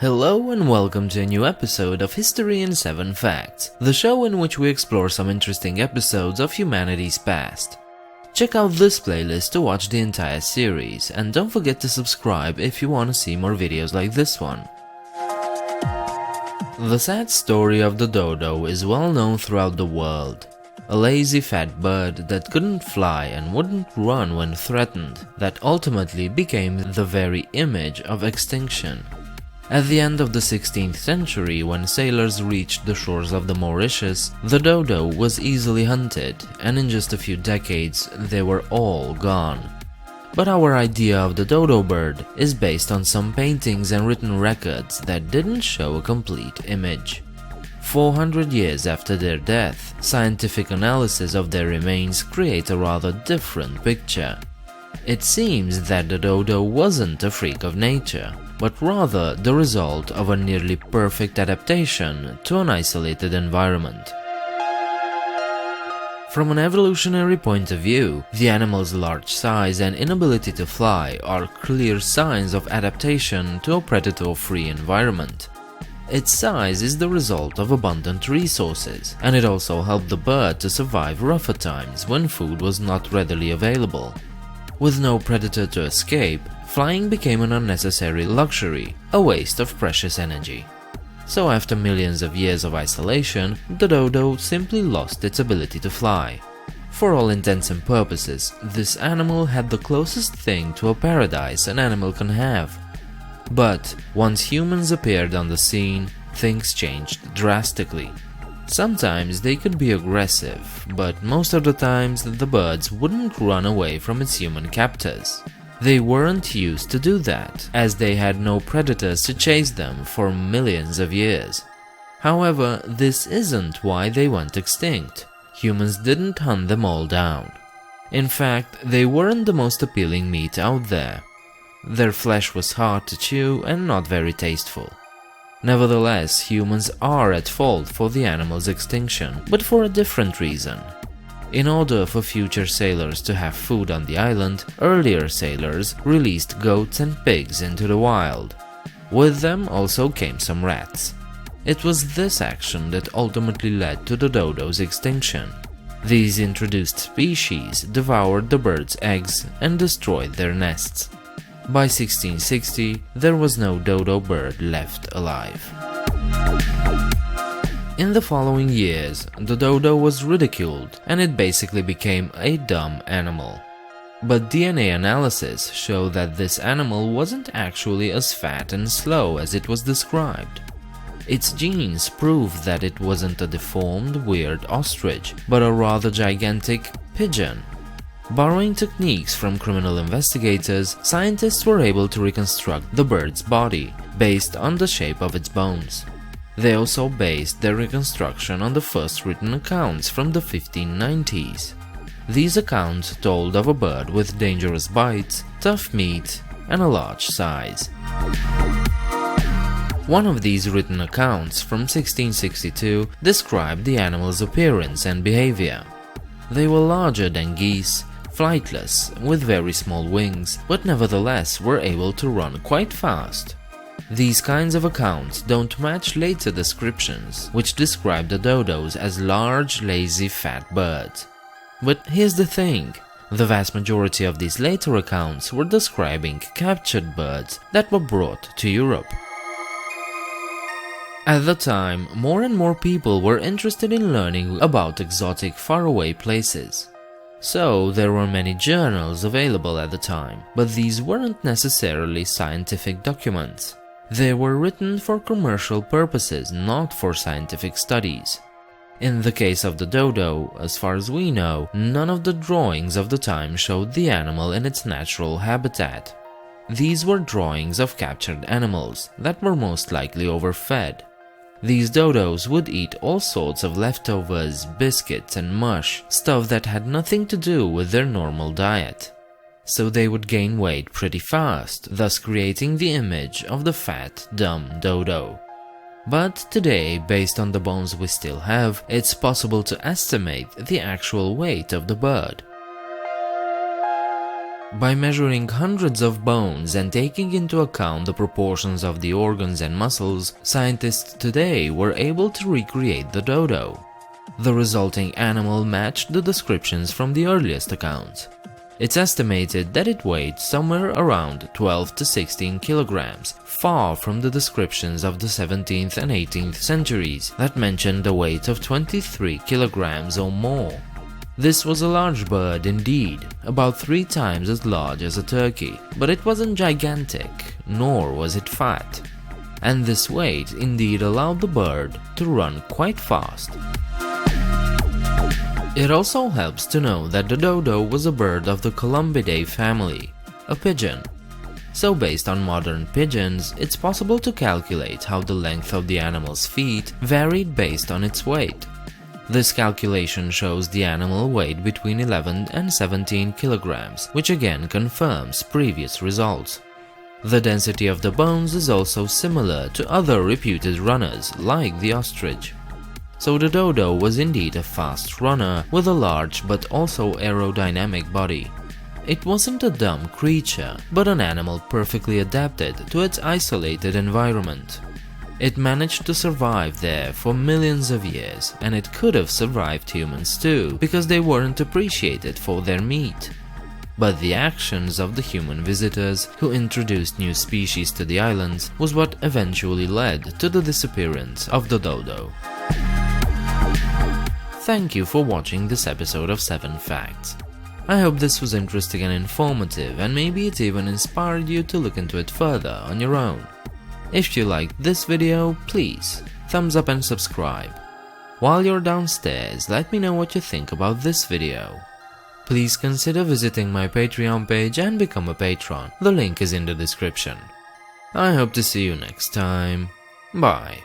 Hello and welcome to a new episode of History in 7 Facts, the show in which we explore some interesting episodes of humanity's past. Check out this playlist to watch the entire series, and don't forget to subscribe if you want to see more videos like this one. The sad story of the dodo is well known throughout the world. A lazy fat bird that couldn't fly and wouldn't run when threatened, that ultimately became the very image of extinction. At the end of the 16th century, when sailors reached the shores of the Mauritius, the dodo was easily hunted, and in just a few decades they were all gone. But our idea of the dodo bird is based on some paintings and written records that didn't show a complete image. 400 years after their death, scientific analysis of their remains create a rather different picture. It seems that the dodo wasn't a freak of nature, but rather the result of a nearly perfect adaptation to an isolated environment. From an evolutionary point of view, the animal's large size and inability to fly are clear signs of adaptation to a predator-free environment. Its size is the result of abundant resources, and it also helped the bird to survive rougher times when food was not readily available. With no predator to escape, flying became an unnecessary luxury, a waste of precious energy. So after millions of years of isolation, the dodo simply lost its ability to fly. For all intents and purposes, this animal had the closest thing to a paradise an animal can have. But once humans appeared on the scene, things changed drastically. Sometimes they could be aggressive, but most of the times the birds wouldn't run away from its human captors. They weren't used to do that, as they had no predators to chase them for millions of years. However, this isn't why they went extinct. Humans didn't hunt them all down. In fact, they weren't the most appealing meat out there. Their flesh was hard to chew and not very tasteful. Nevertheless, humans are at fault for the animal's extinction, but for a different reason. In order for future sailors to have food on the island, earlier sailors released goats and pigs into the wild. With them also came some rats. It was this action that ultimately led to the dodo's extinction. These introduced species devoured the birds' eggs and destroyed their nests. By 1660, there was no dodo bird left alive. In the following years, the dodo was ridiculed and it basically became a dumb animal. But DNA analysis showed that this animal wasn't actually as fat and slow as it was described. Its genes proved that it wasn't a deformed, weird ostrich, but a rather gigantic pigeon. Borrowing techniques from criminal investigators, scientists were able to reconstruct the bird's body based on the shape of its bones. They also based their reconstruction on the first written accounts from the 1590s. These accounts told of a bird with dangerous bites, tough meat, and a large size. One of these written accounts from 1662 described the animal's appearance and behavior. They were larger than geese, flightless, with very small wings, but nevertheless were able to run quite fast. These kinds of accounts don't match later descriptions, which describe the dodos as large, lazy, fat birds. But here's the thing, the vast majority of these later accounts were describing captured birds that were brought to Europe. At the time, more and more people were interested in learning about exotic, faraway places. So there were many journals available at the time, but these weren't necessarily scientific documents. They were written for commercial purposes, not for scientific studies. In the case of the dodo, as far as we know, none of the drawings of the time showed the animal in its natural habitat. These were drawings of captured animals that were most likely overfed. These dodos would eat all sorts of leftovers, biscuits and mush, stuff that had nothing to do with their normal diet. So they would gain weight pretty fast, thus creating the image of the fat, dumb dodo. But today, based on the bones we still have, it's possible to estimate the actual weight of the bird. By measuring hundreds of bones and taking into account the proportions of the organs and muscles, scientists today were able to recreate the dodo. The resulting animal matched the descriptions from the earliest accounts. It's estimated that it weighed somewhere around 12 to 16 kilograms, far from the descriptions of the 17th and 18th centuries that mentioned a weight of 23 kilograms or more. This was a large bird indeed, about 3 times as large as a turkey, but it wasn't gigantic, nor was it fat. And this weight indeed allowed the bird to run quite fast. It also helps to know that the dodo was a bird of the Columbidae family, a pigeon. So based on modern pigeons, it's possible to calculate how the length of the animal's feet varied based on its weight. This calculation shows the animal weighed between 11 and 17 kilograms, which again confirms previous results. The density of the bones is also similar to other reputed runners, like the ostrich. So the dodo was indeed a fast runner with a large but also aerodynamic body. It wasn't a dumb creature, but an animal perfectly adapted to its isolated environment. It managed to survive there for millions of years, and it could have survived humans too, because they weren't appreciated for their meat. But the actions of the human visitors who introduced new species to the islands was what eventually led to the disappearance of the dodo. Thank you for watching this episode of 7 Facts. I hope this was interesting and informative, and maybe it even inspired you to look into it further on your own. If you liked this video, please thumbs up and subscribe. While you're downstairs, let me know what you think about this video. Please consider visiting my Patreon page and become a patron. The link is in the description. I hope to see you next time. Bye.